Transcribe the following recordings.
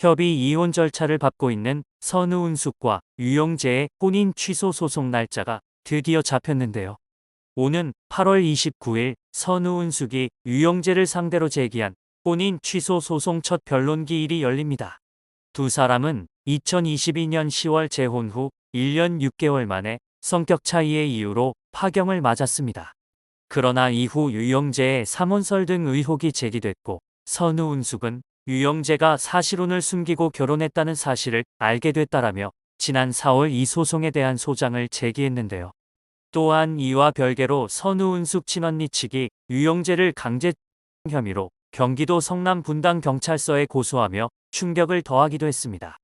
협의 이혼 절차를 밟고 있는 선우은숙과 유영재의 혼인 취소 소송 날짜가 드디어 잡혔는데요. 오는 8월 29일 선우은숙이 유영재를 상대로 제기한 혼인 취소 소송 첫 변론 기일이 열립니다. 두 사람은 2022년 10월 재혼 후 1년 6개월 만에 성격 차이의 이유로 파경을 맞았습니다. 그러나 이후 유영재의 삼혼설 등 의혹이 제기됐고 선우은숙은 유영재가 사실혼을 숨기고 결혼했다는 사실을 알게 됐다라며 지난 4월 이 소송에 대한 소장을 제기했는데요. 또한 이와 별개로 선우은숙 친언니 측이 유영재를 강제 혐의로 경기도 성남 분당경찰서에 고소하며 충격을 더하기도 했습니다.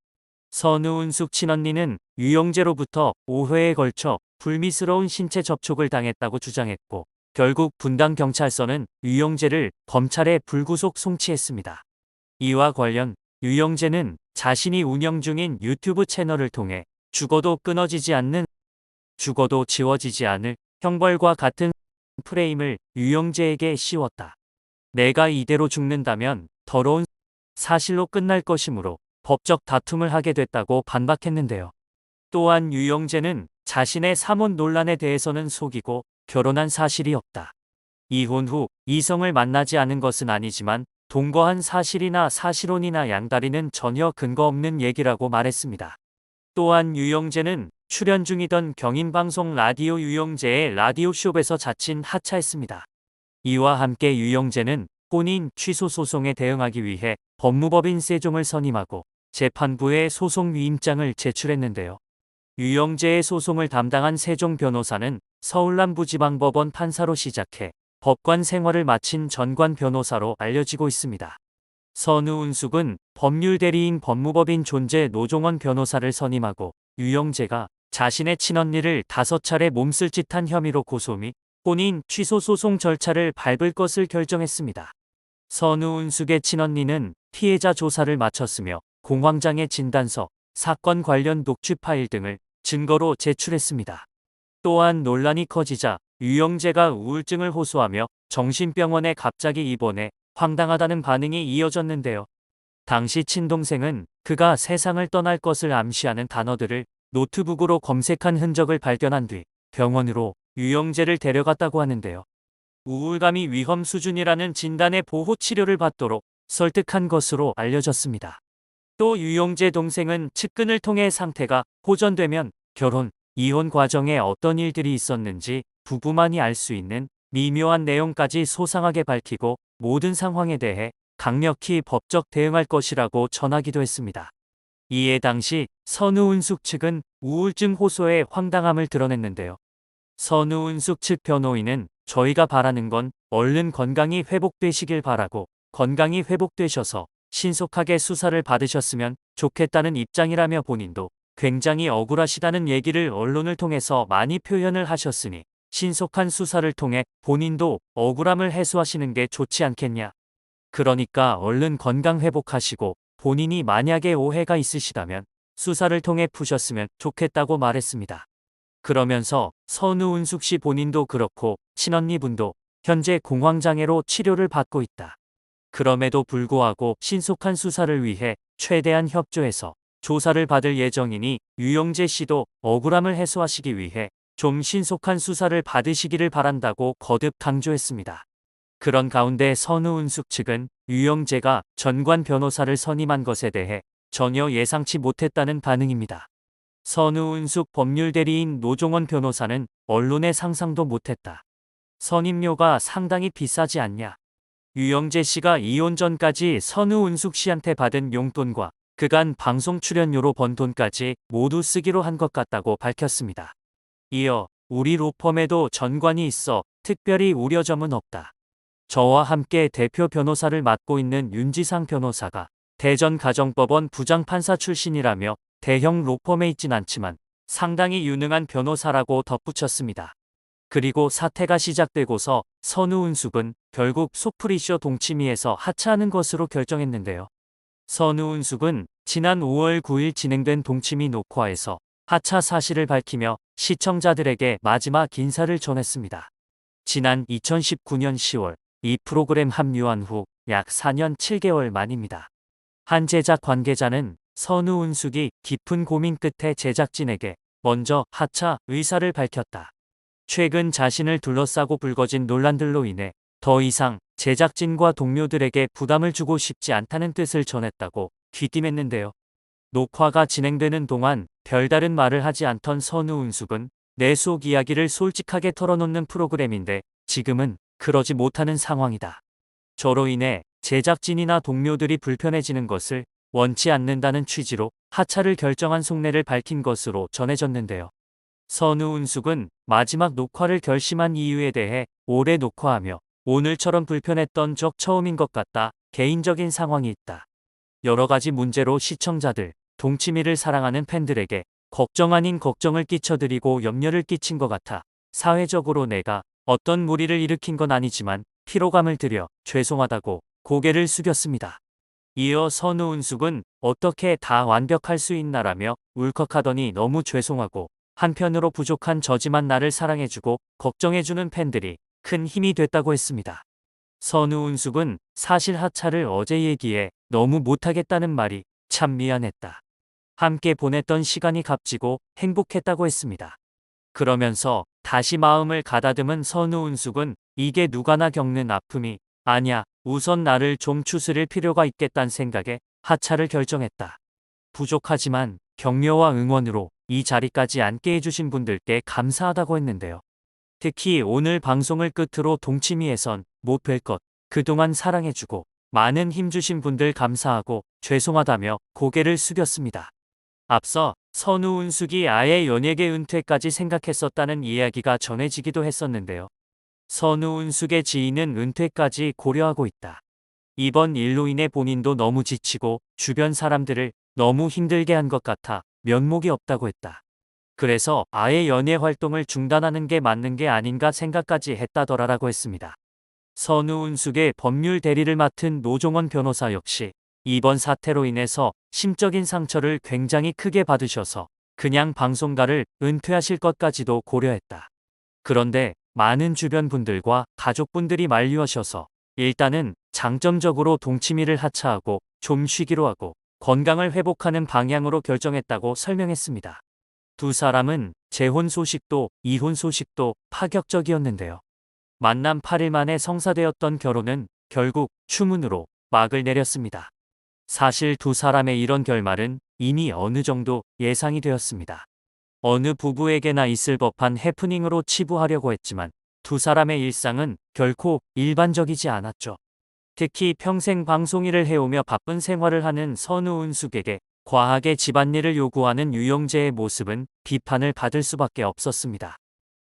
선우은숙 친언니는 유영재로부터 5회에 걸쳐 불미스러운 신체 접촉을 당했다고 주장했고 결국 분당경찰서는 유영재를 검찰에 불구속 송치했습니다. 이와 관련 유영재는 자신이 운영 중인 유튜브 채널을 통해 죽어도 지워지지 않을 형벌과 같은 프레임을 유영재에게 씌웠다. 내가 이대로 죽는다면 더러운 사실로 끝날 것이므로 법적 다툼을 하게 됐다고 반박했는데요. 또한 유영재는 자신의 삼혼 논란에 대해서는 속이고 결혼한 사실이 없다. 이혼 후 이성을 만나지 않은 것은 아니지만 동거한 사실이나 사실혼이나 양다리는 전혀 근거 없는 얘기라고 말했습니다. 또한 유영재는 출연 중이던 경인방송 라디오 유영재의 라디오쇼에서 자칭 하차했습니다. 이와 함께 유영재는 혼인 취소 소송에 대응하기 위해 법무법인 세종을 선임하고 재판부에 소송 위임장을 제출했는데요. 유영재의 소송을 담당한 세종 변호사는 서울남부지방법원 판사로 시작해 법관 생활을 마친 전관 변호사로 알려지고 있습니다. 선우은숙은 법률대리인 법무법인 존재 노종원 변호사를 선임하고 유영재가 자신의 친언니를 5차례 몸쓸짓한 혐의로 고소 및 혼인 취소 소송 절차를 밟을 것을 결정했습니다. 선우은숙의 친언니는 피해자 조사를 마쳤으며 공황장애 진단서, 사건 관련 녹취 파일 등을 증거로 제출했습니다. 또한 논란이 커지자 유영재가 우울증을 호소하며 정신병원에 갑자기 입원해 황당하다는 반응이 이어졌는데요. 당시 친동생은 그가 세상을 떠날 것을 암시하는 단어들을 노트북으로 검색한 흔적을 발견한 뒤 병원으로 유영재를 데려갔다고 하는데요. 우울감이 위험 수준이라는 진단의 보호 치료를 받도록 설득한 것으로 알려졌습니다. 또 유영재 동생은 측근을 통해 상태가 호전되면 결혼, 이혼 과정에 어떤 일들이 있었는지 부부만이 알 수 있는 미묘한 내용까지 소상하게 밝히고 모든 상황에 대해 강력히 법적 대응할 것이라고 전하기도 했습니다. 이에 당시 선우은숙 측은 우울증 호소의 황당함을 드러냈는데요. 선우은숙 측 변호인은 저희가 바라는 건 얼른 건강이 회복되시길 바라고 건강이 회복되셔서 신속하게 수사를 받으셨으면 좋겠다는 입장이라며 본인도 굉장히 억울하시다는 얘기를 언론을 통해서 많이 표현을 하셨으니 신속한 수사를 통해 본인도 억울함을 해소하시는 게 좋지 않겠냐. 그러니까 얼른 건강 회복하시고 본인이 만약에 오해가 있으시다면 수사를 통해 푸셨으면 좋겠다고 말했습니다. 그러면서 선우은숙 씨 본인도 그렇고 친언니분도 현재 공황장애로 치료를 받고 있다. 그럼에도 불구하고 신속한 수사를 위해 최대한 협조해서 조사를 받을 예정이니 유영재 씨도 억울함을 해소하시기 위해 좀 신속한 수사를 받으시기를 바란다고 거듭 강조했습니다. 그런 가운데 선우은숙 측은 유영재가 전관 변호사를 선임한 것에 대해 전혀 예상치 못했다는 반응입니다. 선우은숙 법률대리인 노종원 변호사는 언론에 상상도 못했다. 선임료가 상당히 비싸지 않냐. 유영재 씨가 이혼 전까지 선우은숙 씨한테 받은 용돈과 그간 방송 출연료로 번 돈까지 모두 쓰기로 한 것 같다고 밝혔습니다. 이어 우리 로펌에도 전관이 있어 특별히 우려점은 없다. 저와 함께 대표 변호사를 맡고 있는 윤지상 변호사가 대전가정법원 부장판사 출신이라며 대형 로펌에 있진 않지만 상당히 유능한 변호사라고 덧붙였습니다. 그리고 사태가 시작되고서 선우은숙은 결국 소프리쇼 동치미에서 하차하는 것으로 결정했는데요. 선우은숙은 지난 5월 9일 진행된 동치미 녹화에서 하차 사실을 밝히며 시청자들에게 마지막 인사를 전했습니다. 지난 2019년 10월 이 프로그램 합류한 후 약 4년 7개월 만입니다. 한 제작 관계자는 선우은숙이 깊은 고민 끝에 제작진에게 먼저 하차 의사를 밝혔다. 최근 자신을 둘러싸고 불거진 논란들로 인해 더 이상 제작진과 동료들에게 부담을 주고 싶지 않다는 뜻을 전했다고 귀띔했는데요. 녹화가 진행되는 동안 별다른 말을 하지 않던 선우은숙은 내 속 이야기를 솔직하게 털어놓는 프로그램인데 지금은 그러지 못하는 상황이다. 저로 인해 제작진이나 동료들이 불편해지는 것을 원치 않는다는 취지로 하차를 결정한 속내를 밝힌 것으로 전해졌는데요. 선우은숙은 마지막 녹화를 결심한 이유에 대해 오래 녹화하며 오늘처럼 불편했던 적 처음인 것 같다. 개인적인 상황이 있다. 여러 가지 문제로 시청자들, 동치미를 사랑하는 팬들에게 걱정 아닌 걱정을 끼쳐드리고 염려를 끼친 것 같아 사회적으로 내가 어떤 무리를 일으킨 건 아니지만 피로감을 드려 죄송하다고 고개를 숙였습니다. 이어 선우은숙은 어떻게 다 완벽할 수 있나라며 울컥하더니 너무 죄송하고 한편으로 부족한 저지만 나를 사랑해주고 걱정해주는 팬들이 큰 힘이 됐다고 했습니다. 선우은숙은 사실 하차를 어제 얘기해 너무 못하겠다는 말이 참 미안했다. 함께 보냈던 시간이 값지고 행복했다고 했습니다. 그러면서 다시 마음을 가다듬은 선우은숙은 이게 누가나 겪는 아픔이 아냐, 우선 나를 좀 추스릴 필요가 있겠다는 생각에 하차를 결정했다. 부족하지만 격려와 응원으로 이 자리까지 앉게 해주신 분들께 감사하다고 했는데요. 특히 오늘 방송을 끝으로 동치미에선 못 뵐 것, 그동안 사랑해주고 많은 힘주신 분들 감사하고 죄송하다며 고개를 숙였습니다. 앞서 선우은숙이 아예 연예계 은퇴까지 생각했었다는 이야기가 전해지기도 했었는데요. 선우은숙의 지인은 은퇴까지 고려하고 있다. 이번 일로 인해 본인도 너무 지치고 주변 사람들을 너무 힘들게 한 것 같아 면목이 없다고 했다. 그래서 아예 연예 활동을 중단하는 게 맞는 게 아닌가 생각까지 했다더라라고 했습니다. 선우은숙의 법률 대리를 맡은 노종원 변호사 역시 이번 사태로 인해서 심적인 상처를 굉장히 크게 받으셔서 그냥 방송가를 은퇴하실 것까지도 고려했다. 그런데 많은 주변 분들과 가족분들이 만류하셔서 일단은 장점적으로 동치미를 하차하고 좀 쉬기로 하고 건강을 회복하는 방향으로 결정했다고 설명했습니다. 두 사람은 재혼 소식도 이혼 소식도 파격적이었는데요. 만남 8일 만에 성사되었던 결혼은 결국 추문으로 막을 내렸습니다. 사실 두 사람의 이런 결말은 이미 어느 정도 예상이 되었습니다. 어느 부부에게나 있을 법한 해프닝으로 치부하려고 했지만 두 사람의 일상은 결코 일반적이지 않았죠. 특히 평생 방송 일을 해오며 바쁜 생활을 하는 선우은숙에게 과하게 집안일을 요구하는 유영재의 모습은 비판을 받을 수밖에 없었습니다.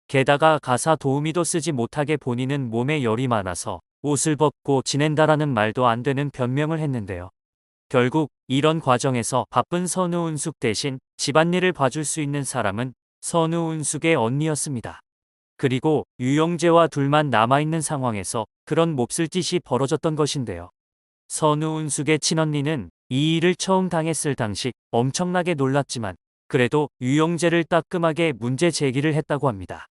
게다가 가사 도우미도 쓰지 못하게 본인은 몸에 열이 많아서 옷을 벗고 지낸다라는 말도 안 되는 변명을 했는데요. 결국 이런 과정에서 바쁜 선우은숙 대신 집안일을 봐줄 수 있는 사람은 선우은숙의 언니였습니다. 그리고 유영재와 둘만 남아있는 상황에서 그런 몹쓸 짓이 벌어졌던 것인데요. 선우은숙의 친언니는 이 일을 처음 당했을 당시 엄청나게 놀랐지만 그래도 유영재를 따끔하게 문제 제기를 했다고 합니다.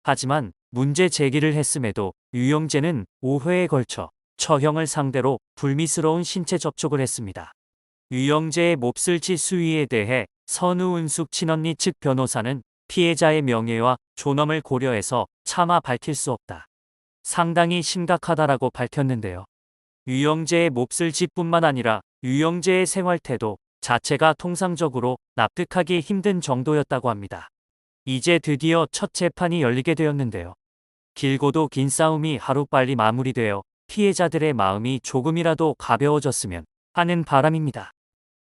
하지만 문제 제기를 했음에도 유영재는 5회에 걸쳐 처형을 상대로 불미스러운 신체 접촉을 했습니다. 유영재의 몹쓸 짓 수위에 대해 선우은숙 친언니 측 변호사는 피해자의 명예와 존엄을 고려해서 차마 밝힐 수 없다. 상당히 심각하다라고 밝혔는데요. 유영재의 몹쓸 짓뿐만 아니라 유영재의 생활태도 자체가 통상적으로 납득하기 힘든 정도였다고 합니다. 이제 드디어 첫 재판이 열리게 되었는데요. 길고도 긴 싸움이 하루빨리 마무리되어 피해자들의 마음이 조금이라도 가벼워졌으면 하는 바람입니다.